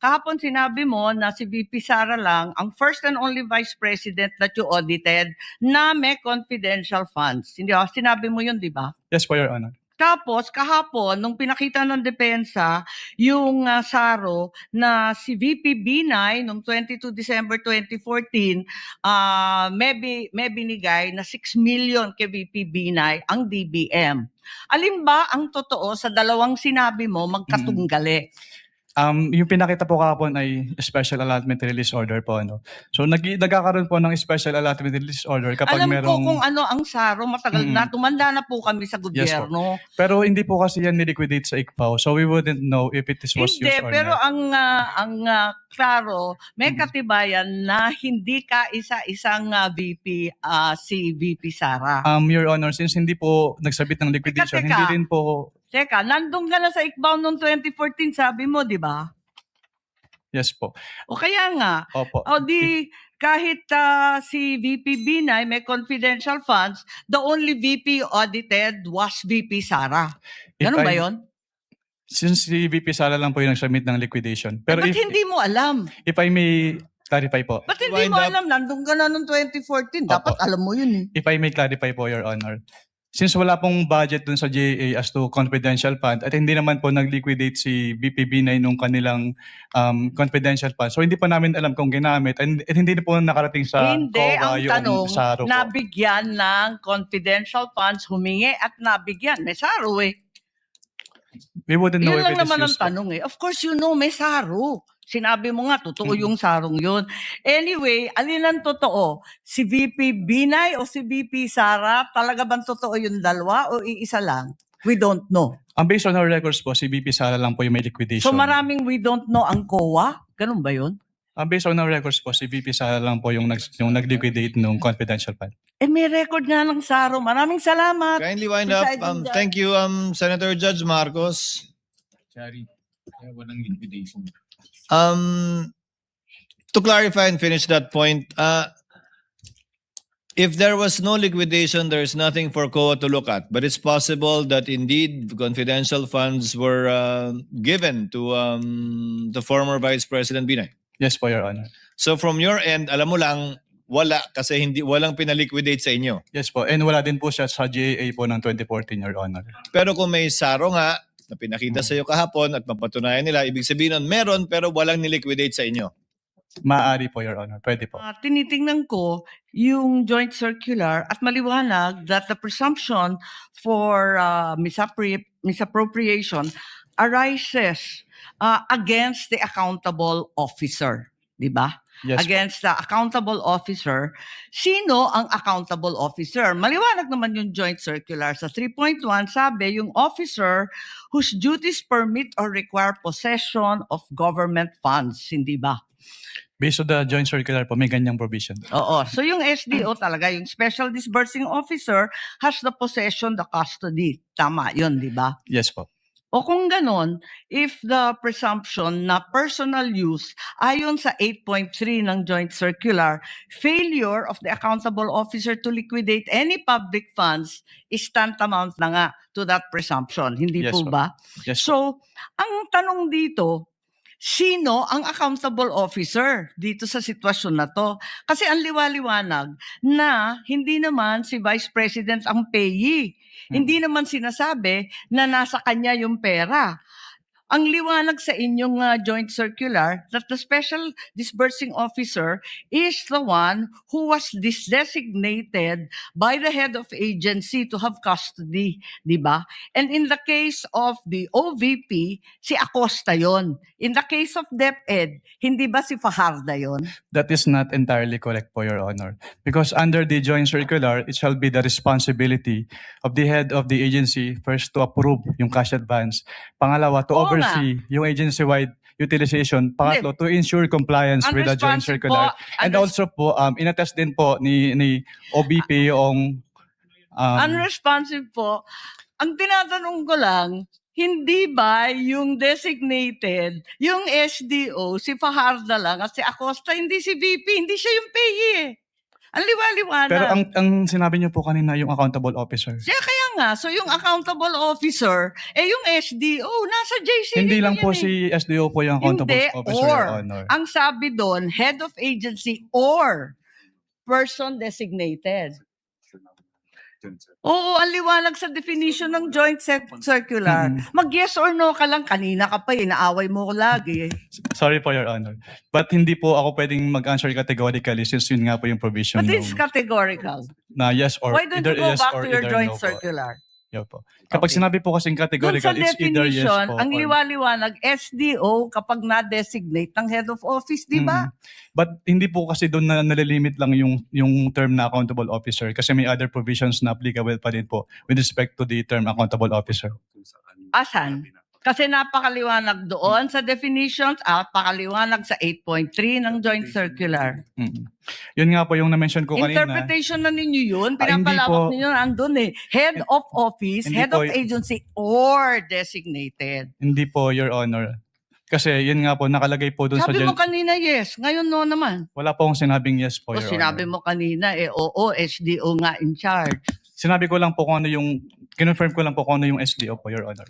kahapon sinabi mo na si VP Sara lang ang first and only Vice President that you audited na may confidential funds. Hindi ba? Sinabi mo yun, di ba? Yes po, Your Honor. Tapos, kahapon, nung pinakita ng depensa, yung SARO na si VP Binay noong 22 December 2014, may binigay na 6 million kay VP Binay ang DBM. Alin ba ang totoo sa dalawang sinabi mo magkatunggali? Yung pinakita po kahapon ay special allotment release order po. Ano? So nagkakaroon po ng special allotment release order kapag Alam merong... ko kung ano ang SARO, matagal na, tumanda na po kami sa gobyerno. Yes, pero hindi po kasi yan niliquidate sa ICPAO, so we wouldn't know if it was used Hindi, or pero not. ang klaro, may katibayan na hindi ka isa-isang VP, si VP Sara. Your Honor, since hindi po nagsabit ng liquidation, Teka. hindi rin po... Teka, nandun ka na sa ICBAO noong 2014, sabi mo, di ba? Yes po. O kaya nga, Opo. o di kahit si VP Binay may confidential funds, the only VP audited was VP Sara. Ganun ba yun? Since si VP Sara lang po yung nagsubmit ng liquidation. Pero Ba't hindi mo alam? If I may clarify po. Ba't hindi mo alam? Nandun ka na noong 2014. Dapat Opo. alam mo yun eh. If I may clarify po, Your Honor. Since wala pong budget dun sa GAA as to confidential fund at hindi naman po nag-liquidate si VP Binay nung kanilang confidential fund. So hindi pa namin alam kung ginamit at hindi po nakarating sa Hindi, COA ang yung tanong, SARO po. nabigyan ng confidential funds, humingi at nabigyan. May SARO eh. We wouldn't know Yun if lang it is naman ang used po. tanong eh. Of course, you know, may SARO. Sinabi mo nga, totoo yung sarong yun. Anyway, alin ang totoo? Si VP Binay o si VP Sara? Talaga bang totoo yung dalawa o iisa lang? We don't know. Based on our records po, si VP Sara lang po yung may liquidation. So maraming we don't know ang COA? Ganun ba yun? Based on our records po, si VP Sara lang po yung nag-liquidate nung confidential fund. Eh may record nga ng SARO. Maraming salamat. Kindly wind up. Presiding Judge. Thank you, Senator Judge Marcos. Sorry, walang liquidation. To clarify and finish that point, if there was no liquidation, there's nothing for COA to look at. But it's possible that indeed confidential funds were given to the former Vice President Binay. Yes po, Your Honor. So from your end, alam mo lang, wala kasi walang pinaliquidate sa inyo. Yes po. And wala din po siya sa GAA po ng 2014, Your Honor. Pero kung may SARO nga, na pinakita sa iyo kahapon at mapatunayan nila, ibig sabihin nun, meron pero walang niliquidate sa inyo. Maaari po, Your Honor. Pwede po. Tinitingnan ko yung joint circular at maliwanag that the presumption for misappropriation arises against the accountable officer. Di ba? Yes po. Against the accountable officer. Sino ang accountable officer? Maliwanag naman yung joint circular. Sa 3.1, sabi, yung officer whose duties permit or require possession of government funds. Hindi ba? Based on the joint circular po, may ganyang provision. Oo. So yung SDO talaga, yung Special Disbursing Officer has the possession, the custody. Tama yun, di ba? Yes po. O kung ganon, if the presumption na personal use, ayon sa 8.3 ng Joint Circular, failure of the accountable officer to liquidate any public funds is tantamount na nga to that presumption. Hindi Yes po po. ba? Yes po. So, ang tanong dito, sino ang accountable officer dito sa sitwasyon na to? Kasi ang liwaliwanag na hindi naman si Vice President ang payee. Hindi naman sinasabi na nasa kanya yung pera. Ang liwanag sa inyong joint circular that the Special Disbursing Officer is the one who was designated by the head of agency to have custody, di ba? And in the case of the OVP, si Acosta yon. In the case of DepEd, hindi ba si Fajarda yon? That is not entirely correct po, Your Honor. Because under the joint circular, it shall be the responsibility of the head of the agency first to approve yung cash advance. Pangalawa, to Oo nga. oversee yung agency-wide utilization. Pangatlo, to ensure compliance with the joint Unresponsive circular. po. And also po, inattest din po ni OBP yung... Unresponsive po. Ang tinatanong ko lang, hindi ba yung designated, yung SDO, si Fajarda lang at si Acosta, hindi si VP, hindi siya yung payee eh. Ang liwaliwanag. pero ang sinabi niyo po kanina yung accountable officer. Siya kaya nga, so yung accountable officer, yung SDO, nasa JC Hindi nila lang po yan si SDO po yung accountable Hindi, officer, or. Your Honor. Ang sabi doon, head of agency or person designated. Oo, ang liwanag sa definition ng joint circular. Mag-yes or no ka lang, kanina ka pa inaaway mo ko lagi. Sorry po, Your Honor. But hindi po ako pwedeng mag-answer categorically since yun nga po yung provision But it's ng- categorical. na yes or Why don't either you go yes back or to your either joint no po. circular? Yeah po. Kapag Okay. sinabi po kasing Doon categorical, sa it's either yes definition, po ang or- liwaliwanag, SDO kapag na-designate ng head of office, di ba? But hindi po kasi doon na nalilimit lang yung term na accountable officer kasi may other provisions na applicable pa din po with respect to the term accountable officer. Asan? Kasi napakaliwanag doon sa definitions, napakaliwanag sa 8.3 ng joint circular. Yun nga po yung na-mention ko kanina. Interpretation na ninyo yun, Hindi pinapalawak po. ninyo andun Head of office, Hindi head po of agency, or designated. Hindi po, Your Honor. Kasi yun nga po, nakalagay po doon sa... Sabi mo kanina yes, ngayon no naman. Wala po akong sinabing yes po, O Your sinabi Honor. mo kanina, oo, SDO nga in charge. Sinabi ko lang po kung ano yung... Kinonfirm ko lang po kung ano yung SDO po, Your Honor.